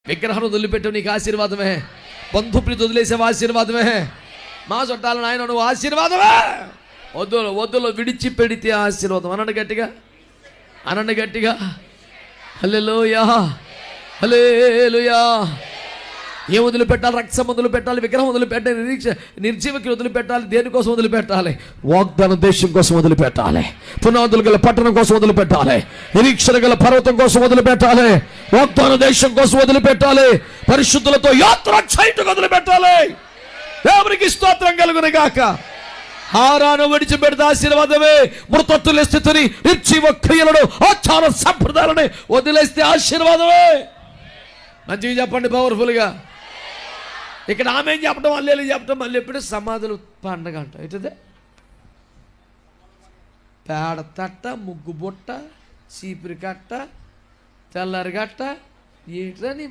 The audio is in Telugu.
విగ్రహం వదిలిపెట్టు, నీకు ఆశీర్వాదమే. బంధుప్రీతి వదిలేసే ఆశీర్వాదమే. మా చుట్టాలను ఆయన నువ్వు ఆశీర్వాదమే. వద్దులు వద్దులు విడిచిపెడితే ఆశీర్వాదం. అనండి గట్టిగా, అనండి గట్టిగా. హల్లెలూయా, హల్లెలూయా. ఏం వదిలిపెట్టాలి? రక్తం వదిలిపెట్టాలి, విగ్రహం వదిలిపెట్టాలి, నిర్జీవకి వదిలిపెట్టాలి. దేనికోసం వదిలిపెట్టాలి? వాగ్దాన దేశం కోసం వదిలిపెట్టాలి. పునాదులు గల పట్టణం కోసం వదిలిపెట్టాలి. నిరీక్షణ గల పర్వతం కోసం వదిలిపెట్టాలి. వాగ్దాన దేశం కోసం వదిలిపెట్టాలి. పరిశుద్ధులతో యాత్ర చేయటం వదిలిపెట్టాలి. దేవునికి స్తోత్రం కలుగును గాక. హారాను విడిచిపెడితే ఆశీర్వాదమే. మృతత్తుల స్థితిని, నిర్జీవ క్రియలను, ఆచార సంప్రదాయాలని వదిలేస్తే ఆశీర్వాదమే. మంచిగా చెప్పండి, పవర్ఫుల్గా. ఇక్కడ ఆమె చెప్పడం, మళ్ళీ చెప్పడం, మళ్ళీ ఎప్పుడు సమాధులు పండగ అంట. ఏంటదే? పేడ తట్ట, ముగ్గు బుట్ట, చీపురి కట్ట, తెల్లరి కట్ట, ఏంటని